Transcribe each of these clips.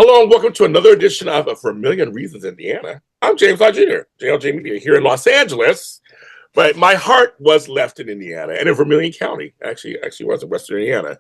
Hello and welcome to another edition of Vermillion Reasons, Indiana. I'm James Lott Jr., JLJ Media here in Los Angeles, but my heart was left in Indiana and in Vermillion County. Actually was in Western Indiana.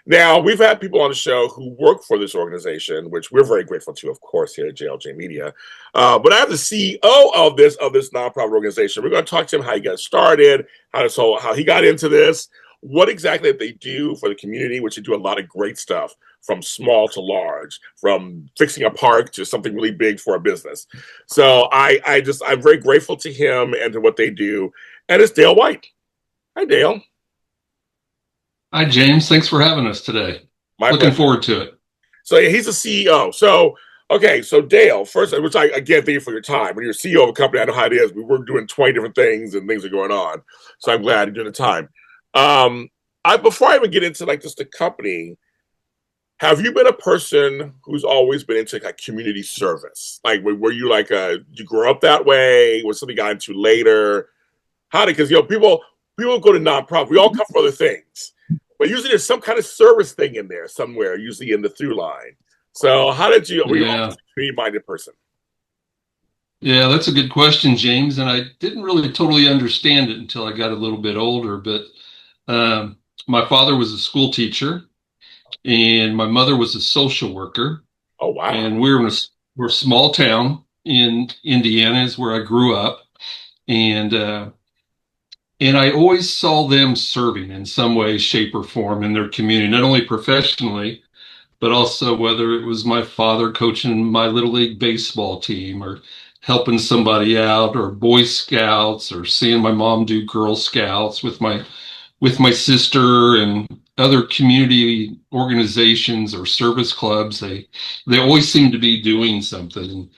Now, we've had people on the show who work for this organization, which we're very grateful to, of course, here at JLJ Media. But I have the CEO of this nonprofit organization. We're going to talk to him how he got started, how he got into this, what exactly they do for the community, which they do a lot of great stuff, from small to large, from fixing a park to something really big for a business. So I'm very grateful to him and to what they do. And it's Dale White. Hi, Dale. Hi, James. Thanks for having us today. My Looking pleasure. forward to it. So yeah, he's the CEO. So okay, so Dale, first, which I again thank you for your time. When you're CEO of a company, I know how it is. We were doing 20 different things and things are going on. So I'm glad you're doing the time. I before I even get into like just the company, have you been a person who's always been into like community service? Like were you like you grew up that way? Was something you got into later? How did because people go to nonprofit. We all come from other things, but usually there's some kind of service thing in there somewhere. Usually in the through line. So how did you? Were you always Yeah. a community minded person? Yeah, that's a good question, James. And I didn't really totally understand it until I got a little bit older. But um, my father was a school teacher, and my mother was a social worker. Oh wow. And we're a small town in Indiana, is where I grew up. And and I always saw them serving in some way, shape, or form in their community, not only professionally, but also whether it was my father coaching my little league baseball team or helping somebody out or Boy Scouts or seeing my mom do Girl Scouts with my sister and other community organizations or service clubs. They always seem to be doing something.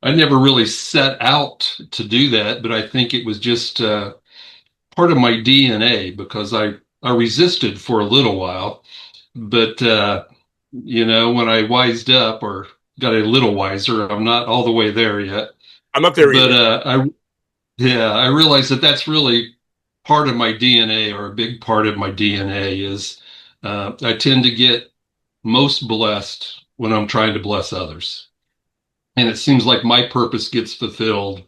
I never really set out to do that, but I think it was just part of my DNA because I resisted for a little while, but when I wised up or got a little wiser, I'm not all the way there yet. I'm not there But either. I realized that that's really part of my DNA, or a big part of my DNA is I tend to get most blessed when I'm trying to bless others. And it seems like my purpose gets fulfilled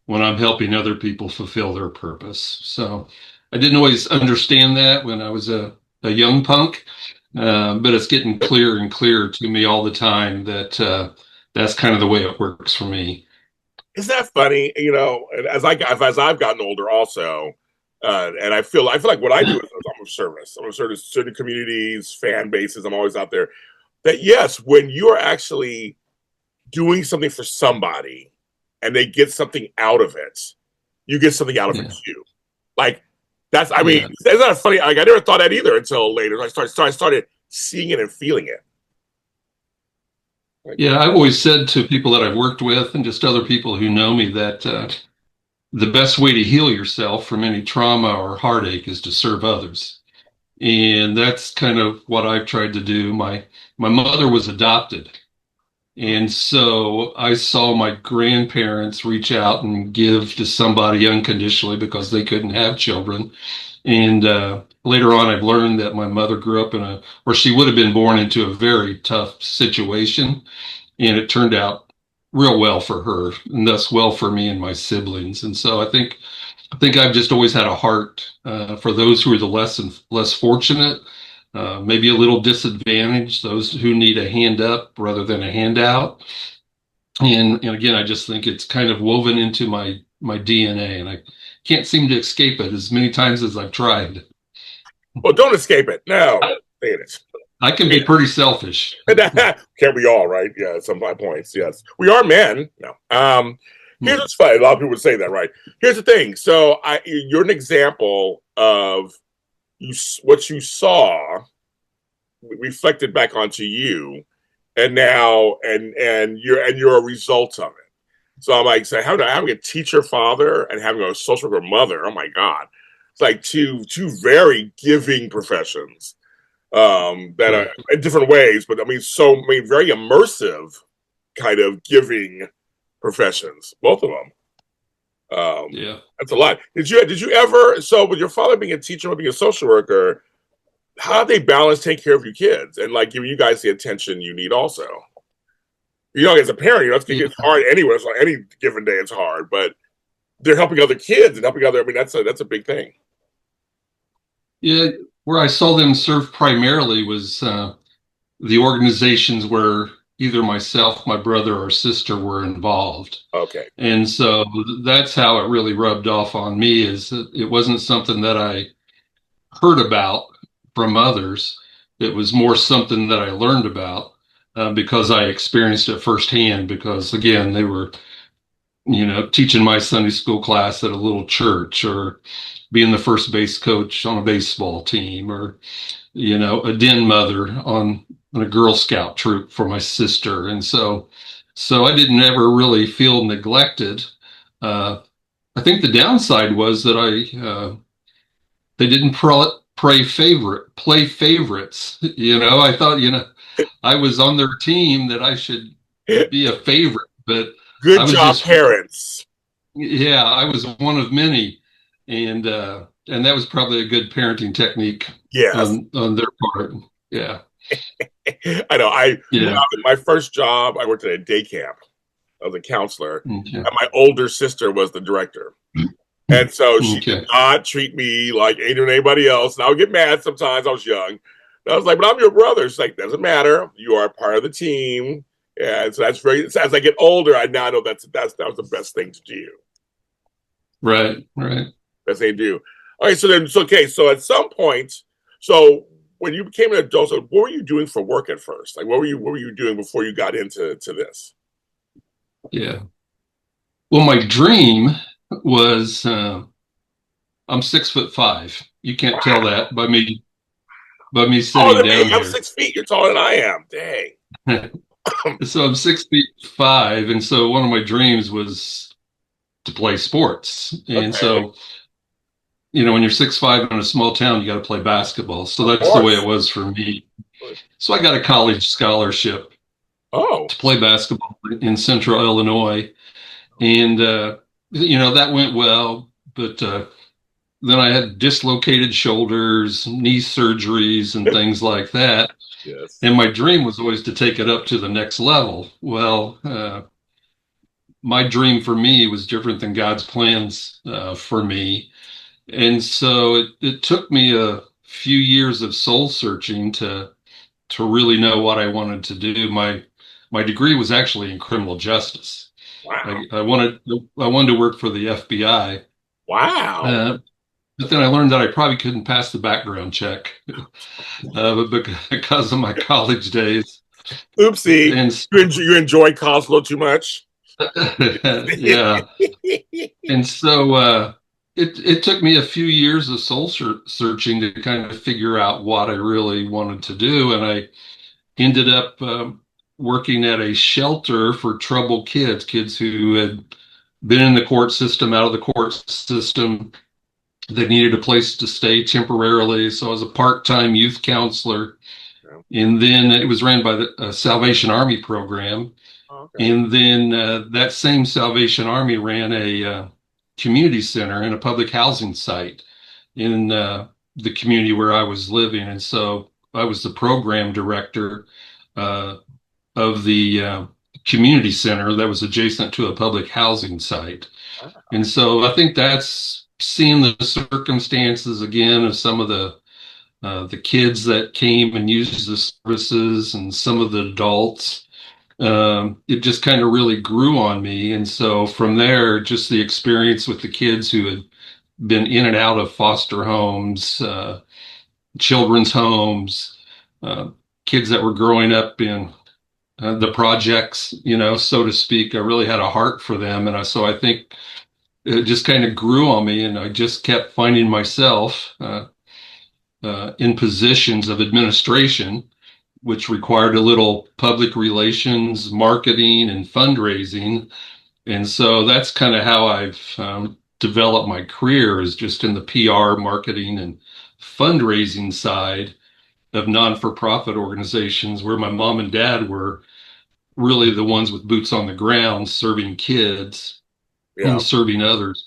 when I'm helping other people fulfill their purpose. So I didn't always understand that when I was a young punk, but it's getting clearer and clearer to me all the time that that's kind of the way it works for me. Isn't that funny? You know, as I've gotten older, also, and I feel like what I do is I'm of service. I'm of service to certain communities, fan bases. I'm always out there. That yes, when you are actually doing something for somebody and they get something out of it, you get something out of it Yeah, too. Like that's I mean, yeah, isn't that funny? Like I never thought that either until later. I started seeing it and feeling it. Like yeah. I've always said to people that I've worked with and just other people who know me that the best way to heal yourself from any trauma or heartache is to serve others. And that's kind of what I've tried to do. My mother was adopted. And so I saw my grandparents reach out and give to somebody unconditionally because they couldn't have children. And later on, I've learned that my mother grew up or she would have been born into a very tough situation. And it turned out real well for her, and thus well for me and my siblings. And so I think I've just always had a heart for those who are the less fortunate, maybe a little disadvantaged, those who need a hand up rather than a handout. And again, I just think it's kind of woven into my DNA, and I can't seem to escape it as many times as I've tried. well, don't escape it. No, say it. I can be pretty selfish. Can't we all, right? Yeah, at some points, yes. We are men. No. Here's Hmm. what's funny. A lot of people would say that, right? Here's the thing. So you're an example of what you saw reflected back onto you, and now and you're a result of it. So I'm like, say, having a teacher father and having a social worker mother. Oh my God, it's like two very giving professions that are Right. in different ways, but very immersive kind of giving professions, both of them. Yeah. That's a lot. Did you ever? So with your father being a teacher and being a social worker, how do they balance taking care of your kids and like giving you guys the attention you need also? as a parent, Yeah. it's hard anywhere. So any given day, it's hard, but they're helping other kids and helping other. I mean, that's a big thing. Yeah, where I saw them serve primarily was the organizations where either myself, my brother, or sister were involved. Okay. And so that's how it really rubbed off on me is that it wasn't something that I heard about from others. It was more something that I learned about because I experienced it firsthand because again, they were, teaching my Sunday school class at a little church or being the first base coach on a baseball team or, a den mother on a Girl Scout troop for my sister. And so I didn't ever really feel neglected. I think the downside was that they didn't play favorites. I thought, I was on their team that I should be a favorite, but I Good was job, just, parents. yeah, I was one of many. And that was probably a good parenting technique Yes. on their part. Yeah. I know. Yeah. My first job, I worked at a day camp. I was a counselor, Okay. and my older sister was the director. And so she did Okay. not treat me like anybody else. And I would get mad sometimes. I was young. And I was like, but I'm your brother. She's like, doesn't matter. You are part of the team. Yeah, and so as I get older, I now know that was the best thing to do. Right. Right. Best thing to do. All right, so at some point, so when you became an adult, so what were you doing for work at first? Like what were you doing before you got into this? Yeah. Well, my dream was I'm 6'5". You can't tell that by me Taller sitting than me. down I'm here. 6 feet. You're taller than I am. Dang. So I'm 6'5", and so one of my dreams was to play sports. And Okay. so, when you're 6'5" in a small town, you got to play basketball. So Of that's the way it course. was for me. So I got a college scholarship Oh. to play basketball in Central Illinois, and that went well. But then I had dislocated shoulders, knee surgeries, and things like that. Yes. And my dream was always to take it up to the next level. Well, my dream for me was different than God's plans for me. And so it took me a few years of soul searching to really know what I wanted to do. My degree was actually in criminal justice. Wow. I wanted to work for the FBI. Wow. But then I learned that I probably couldn't pass the background check but because of my college days. Oopsie. And You enjoy college a little too much? yeah. And so it took me a few years of soul searching to kind of figure out what I really wanted to do. And I ended up working at a shelter for troubled kids who had been in the court system, out of the court system. They needed a place to stay temporarily. So I was a part-time youth counselor. And then it was ran by the Salvation Army program. Okay. And then that same Salvation Army ran a community center and a public housing site in the community where I was living. And so I was the program director uh, of the community center that was adjacent to a public housing site. And so I think that's seeing the circumstances again of some of the kids that came and used the services and some of the adults. It just kind of really grew on me. And so from there, just the experience with the kids who had been in and out of foster homes, children's homes, uh, kids that were growing up in the projects, so to speak. I really had a heart for them. So I think it just kind of grew on me, and I just kept finding myself in positions of administration, which required a little public relations, marketing, and fundraising. And so that's kind of how I've developed my career is just in the PR, marketing, and fundraising side of non-for-profit organizations where my mom and dad were really the ones with boots on the ground serving kids Yeah. and serving others.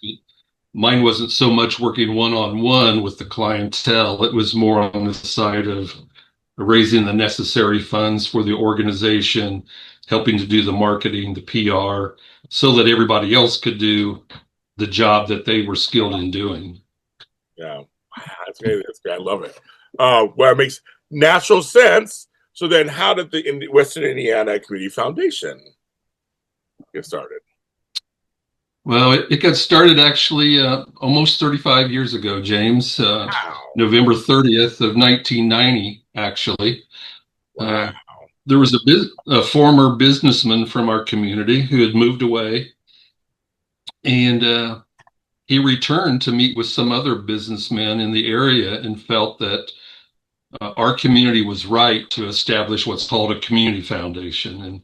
Mine wasn't so much working one-on-one with the clientele. It was more on the side of raising the necessary funds for the organization, helping to do the marketing, the PR, so that everybody else could do the job that they were skilled in doing. Yeah, wow, that's great. That's great. I love it. Well, it makes natural sense. So then, how did the Western Indiana Community Foundation get started? Well, it got started actually almost 35 years ago, James. Wow, November 30th of 1990, actually. wow. Uh, there was a former businessman from our community who had moved away, and he returned to meet with some other businessmen in the area and felt that our community was right to establish what's called a community foundation. And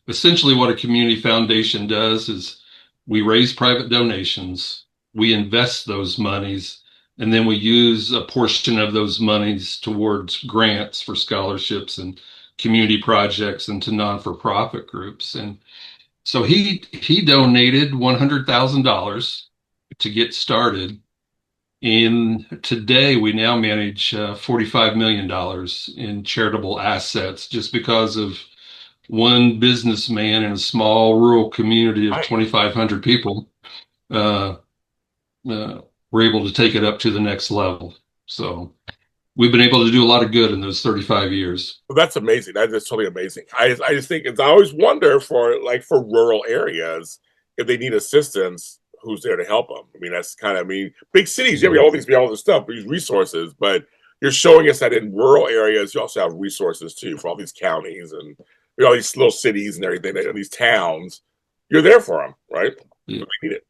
essentially, what a community foundation does is we raise private donations, we invest those monies, and then we use a portion of those monies towards grants for scholarships and community projects and to non-for-profit groups. And so he donated $100,000 to get started. And today we now manage $45 million in charitable assets just because of one businessman in a small rural community of Right. 2,500 people uh, were able to take it up to the next level. So we've been able to do a lot of good in those 35 years. Well, that's amazing. That is totally amazing. I just think it's I always wonder for rural areas if they need assistance, who's there to help them? I mean, that's kind of I mean, big cities, yeah, we all these all this stuff, these resources, but you're showing us that in rural areas you also have resources too for all these counties and all these little cities and everything, these towns. You're there for them, right? Yeah. When they need it.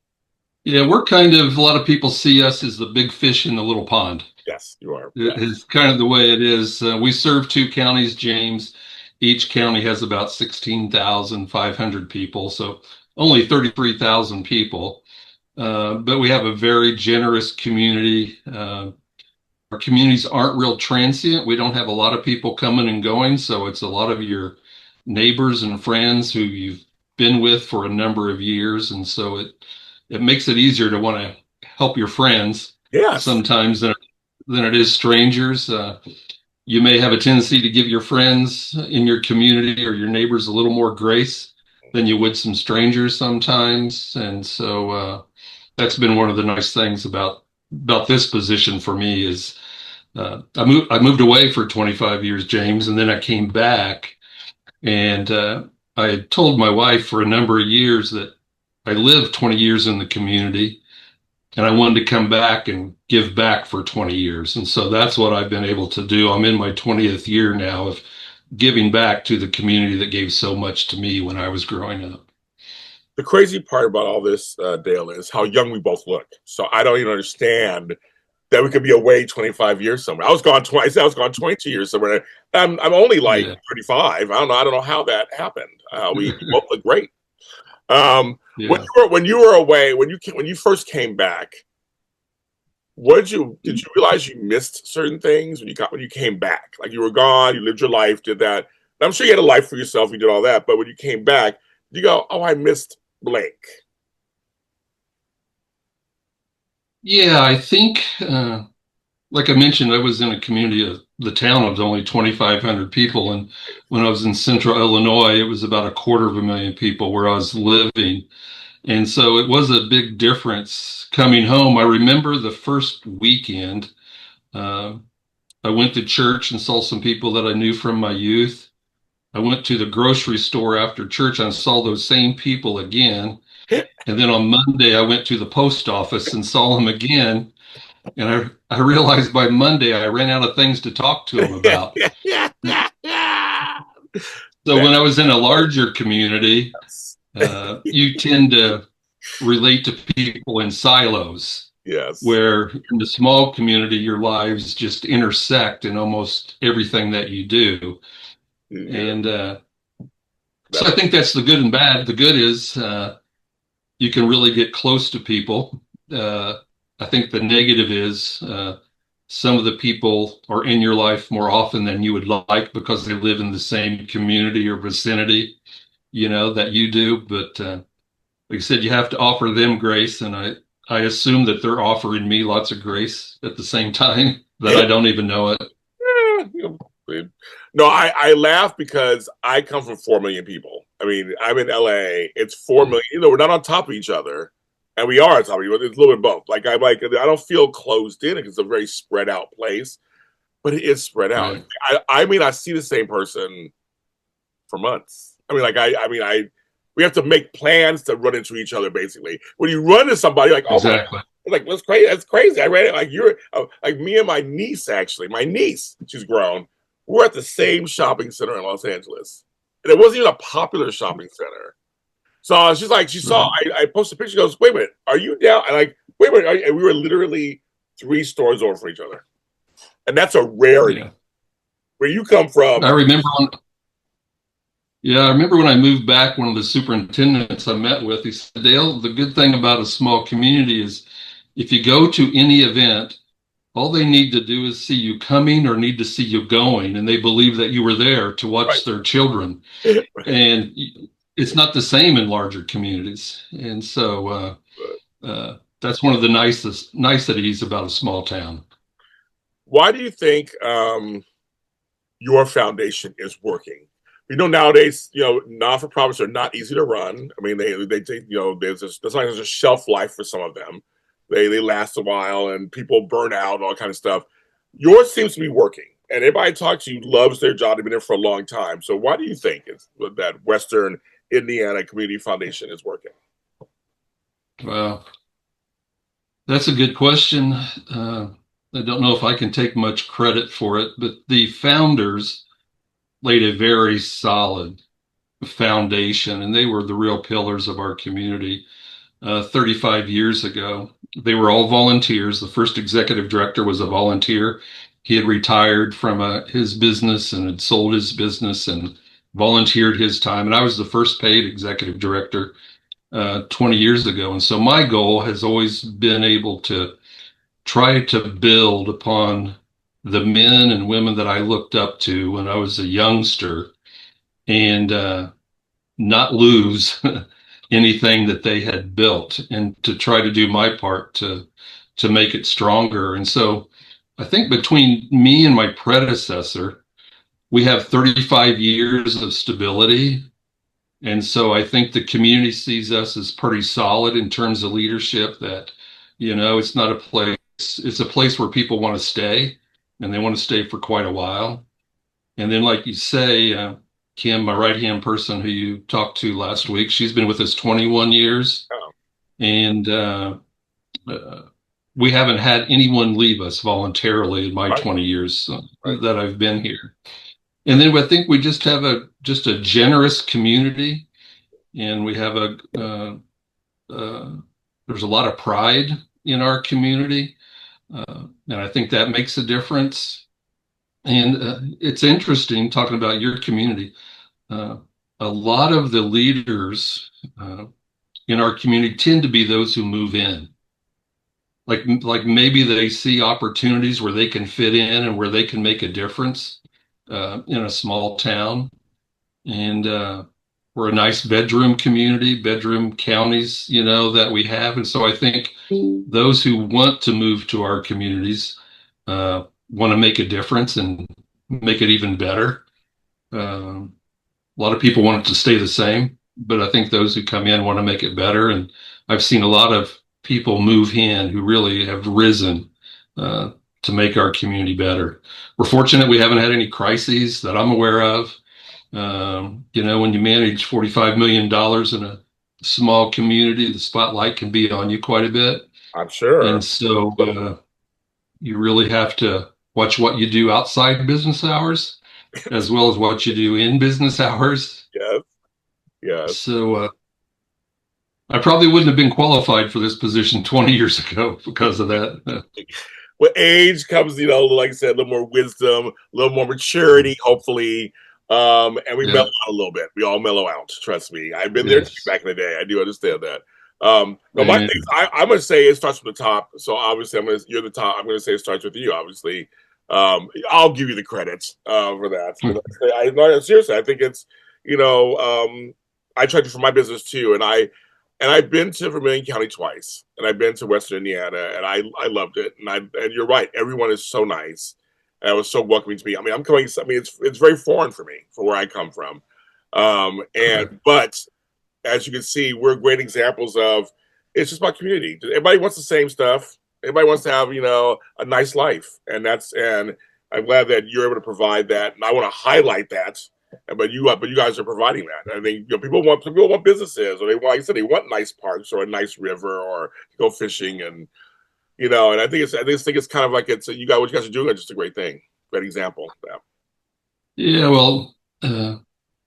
Yeah, we're kind of, a lot of people see us as the big fish in the little pond. Yes, you are. It Yes. is kind of the way it is. We serve two counties, James. Each county has about 16,500 people, so only 33,000 people. But we have a very generous community. Our communities aren't real transient. We don't have a lot of people coming and going, so it's a lot of your neighbors and friends who you've been with for a number of years, and so it makes it easier to want to help your friends Yes. sometimes than it is strangers. You may have a tendency to give your friends in your community or your neighbors a little more grace than you would some strangers sometimes, and so that's been one of the nice things about this position for me is I moved away for 25 years, James, and then I came back, and I had told my wife for a number of years that I lived 20 years in the community and I wanted to come back and give back for 20 years. And so that's what I've been able to do. I'm in my 20th year now of giving back to the community that gave so much to me when I was growing up. The crazy part about all this, Dale, is how young we both look. So I don't even understand that we could be away 25 years somewhere. I was gone 20. I was gone 22 years somewhere. I'm only like Yeah. 35. I don't know. I don't know how that happened. We both look great. Yeah. When you were away, when you first came back, did you realize you missed certain things when you came back? Like you were gone, you lived your life, did that. And I'm sure you had a life for yourself, you did all that. But when you came back, you go, oh, I missed Blake. Yeah, I think, like I mentioned, I was in a community of the town of only 2,500 people. And when I was in central Illinois, it was about 250,000 people where I was living. And so it was a big difference coming home. I remember the first weekend, uh, I went to church and saw some people that I knew from my youth. I went to the grocery store after church and saw those same people again. And then on Monday, I went to the post office and saw them again. And I realized by Monday, I ran out of things to talk to them about. So when I was in a larger community, you tend to relate to people in silos, Yes. where in the small community, your lives just intersect in almost everything that you do. Yeah. And so I think that's the good and bad. The good is you can really get close to people. I think the negative is some of the people are in your life more often than you would like because they live in the same community or vicinity, that you do. But like I said, you have to offer them grace, and I assume that they're offering me lots of grace at the same time that I don't even know it. No, I laugh because I come from 4 million people. I mean, I'm in LA. It's 4 million. You know, we're not on top of each other, and we are on top of each other. It's a little bit both. I don't feel closed in because it's a very spread out place, but it is spread out. Right. I mean, I see the same person for months. I mean, we have to make plans to run into each other. Basically, when you run into somebody, like, oh my, Exactly. like that's crazy. That's crazy. I read it. Like you're like me and my niece. Actually, my niece, she's grown. We're at the same shopping center in Los Angeles, and it wasn't even a popular shopping center. So she's like, she saw Right. I posted a picture. She goes, wait a minute, are you down? And like, wait a minute, and we were literally 3 stores over from each other, and that's a rarity. Yeah. Where you come I from, remember when, yeah, I remember when I moved back, one of the superintendents I met with, he said, Dale, the good thing about a small community is if you go to any event, all they need to do is see you coming or need to see you going, and they believe that you were there to right? watch their children. And it's not the same in larger communities. And so that's one of the nicest niceties about a small town. Why do you think your foundation is working? You know, nowadays, you know, non for profits are not easy to run. I mean, they take, you know, there's a shelf life for some of them. They last a while and people burn out, all kind of stuff. Yours seems to be working, and everybody I talk to loves their job. They've been there for a long time. So why do you think it's that Western Indiana Community Foundation is working? Well, that's a good question. I don't know if I can take much credit for it, but the founders laid a very solid foundation, and they were the real pillars of our community 35 years ago. They were all volunteers. The first executive director was a volunteer. He had retired from his business and had sold his business and volunteered his time. And I was the first paid executive director 20 years ago. And so my goal has always been able to try to build upon the men and women that I looked up to when I was a youngster and not lose anything that they had built and to try to do my part to make it stronger. And so I think between me and my predecessor, we have 35 years of stability. And so I think the community sees us as pretty solid in terms of leadership that, it's not a place, it's a place where people want to stay and they want to stay for quite a while. And then, like you say, Kim, my right-hand person who you talked to last week, she's been with us 21 years. Oh, And uh, we haven't had anyone leave us voluntarily in my right, 20 years right. that I've been here. And then I think we just have just a generous community, and we have uh, there's a lot of pride in our community, and I think that makes a difference. And it's interesting talking about your community. Uh, a lot of the leaders in our community tend to be those who move in. Like maybe they see opportunities where they can fit in and where they can make a difference in a small town. And we're a nice bedroom community, bedroom counties, that we have. And so I think those who want to move to our communities want to make a difference and make it even better. A lot of people want it to stay the same, but I think those who come in want to make it better. And I've seen a lot of people move in who really have risen to make our community better. We're fortunate we haven't had any crises that I'm aware of. When you manage $45 million in a small community, the spotlight can be on you quite a bit. I'm sure. And so you really have to watch what you do outside business hours as well as what you do in business hours. Yes, yes. So I probably wouldn't have been qualified for this position 20 years ago because of that. With age comes, you know, like I said, a little more wisdom, a little more maturity, hopefully. And we mellow Yeah. out a little bit. We all mellow out. Trust me. I've been there too Yes. back in the day. I do understand that. No, my And thing, I'm gonna say it starts from the top. So obviously, you're the top. I'm gonna say it starts with you. Obviously, I'll give you the credits for that. No, seriously, I think it's, you know, I tried to for my business too, and I've been to Vermillion County twice, and I've been to Western Indiana, and I loved it. And you're right, everyone is so nice, and it was so welcoming to me. I mean, I'm coming. I mean, it's very foreign for me, for where I come from. But as you can see, we're great examples of it's just about community. Everybody wants the same stuff. Everybody wants to have, a nice life. And I'm glad that you're able to provide that. And I want to highlight that. But you guys are providing that. I think people want businesses, or they want, like I said, they want nice parks or a nice river or to go fishing, and and I just think it's kind of like what you guys are doing is just a great thing, great example. Yeah, well,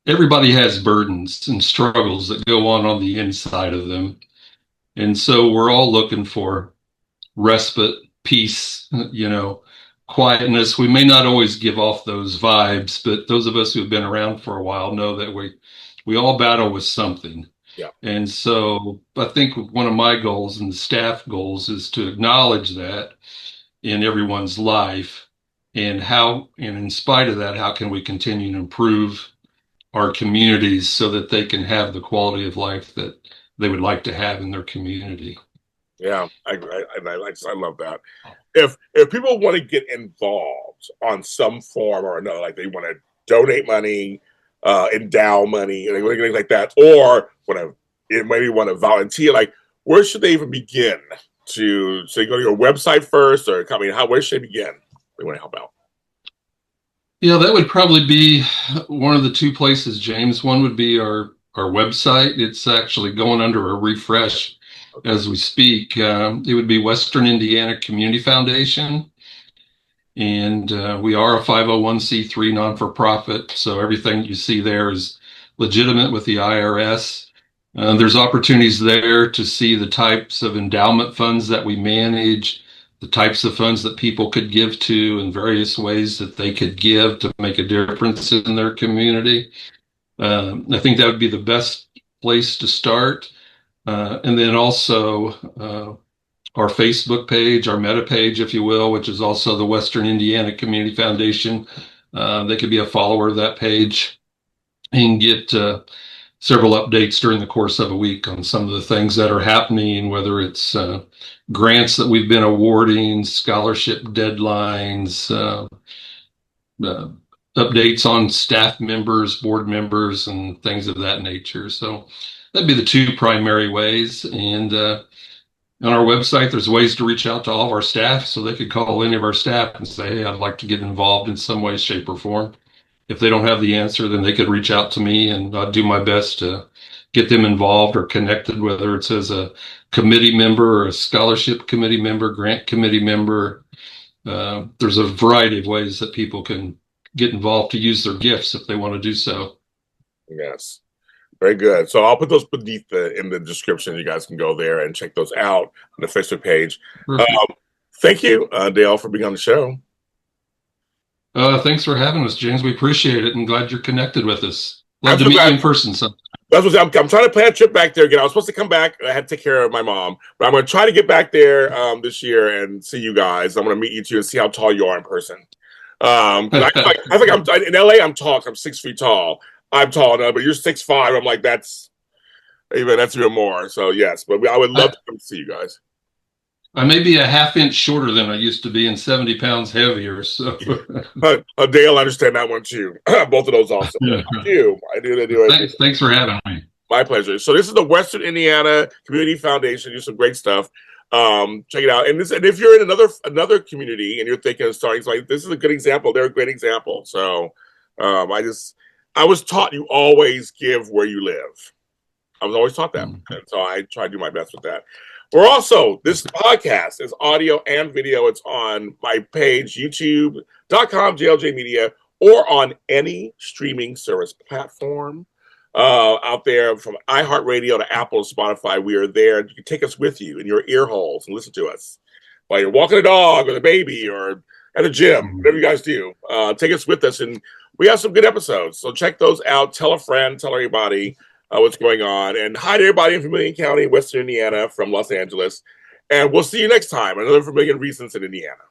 everybody has burdens and struggles that go on the inside of them. And so we're all looking for respite, peace, quietness. We may not always give off those vibes, but those of us who've been around for a while know that we all battle with something. Yeah. And so I think one of my goals and the staff goals is to acknowledge that in everyone's life, and in spite of that, how can we continue to improve our communities so that they can have the quality of life that they would like to have in their community. Yeah, I love that. If people want to get involved on some form or another, like they want to donate money, endow money, and things like that, or maybe want to volunteer, like where should they even begin? So you go to your website first, or where should they begin? They want to help out. Yeah, that would probably be one of the two places, James. One would be our website. It's actually going under a refresh as we speak. It would be Western Indiana Community Foundation. And we are a 501c3 non-for-profit. So everything you see there is legitimate with the IRS. There's opportunities there to see the types of endowment funds that we manage, the types of funds that people could give to, and various ways that they could give to make a difference in their community. I think that would be the best place to start. And then also our Facebook page, our meta page, if you will, which is also the Western Indiana Community Foundation. They could be a follower of that page and get several updates during the course of a week on some of the things that are happening, whether it's grants that we've been awarding, scholarship deadlines, updates on staff members, board members, and things of that nature. So that'd be the two primary ways. And on our website, there's ways to reach out to all of our staff, so they could call any of our staff and say, hey, I'd like to get involved in some way, shape, or form. If they don't have the answer, then they could reach out to me, and I'll do my best to get them involved or connected, whether it's as a committee member or a scholarship committee member, grant committee member. There's a variety of ways that people can get involved to use their gifts if they want to do so. Yes. Very good. So I'll put those beneath in the description. You guys can go there and check those out on the Facebook page. Thank you, Dale, for being on the show. Thanks for having us, James. We appreciate it, and glad you're connected with us. Love to meet you in person sometime. I'm trying to plan a trip back there again. I was supposed to come back. I had to take care of my mom, but I'm going to try to get back there this year and see you guys. I'm going to meet you two and see how tall you are in person. I think I'm in LA. I'm tall. I'm 6 feet tall. I'm tall enough, but you're 6'5". I'm like, that's even more. So yes, but I would love to come see you guys. I may be a half-inch shorter than I used to be and 70 pounds heavier. So Dale, I understand that one too. Both of those also. Yeah. I do. Thanks for having me. My pleasure. So this is the Western Indiana Community Foundation. Do some great stuff. Check it out. And if you're in another community and you're thinking of starting, like this is a good example. They're a great example. So I was taught you always give where you live. I was always taught that. And so I try to do my best with that. We're also, this podcast is audio and video. It's on my page, youtube.com, JLJ Media, or on any streaming service platform out there, from iHeartRadio to Apple, Spotify. We are there. You can take us with you in your ear holes and listen to us while you're walking a dog or the baby or at the gym, whatever you guys do. Take us with us, and we have some good episodes. So check those out. Tell a friend, tell everybody what's going on. And hi to everybody in Vermillion County, Western Indiana, from Los Angeles. And we'll see you next time. Another Vermillion Reasons in Indiana.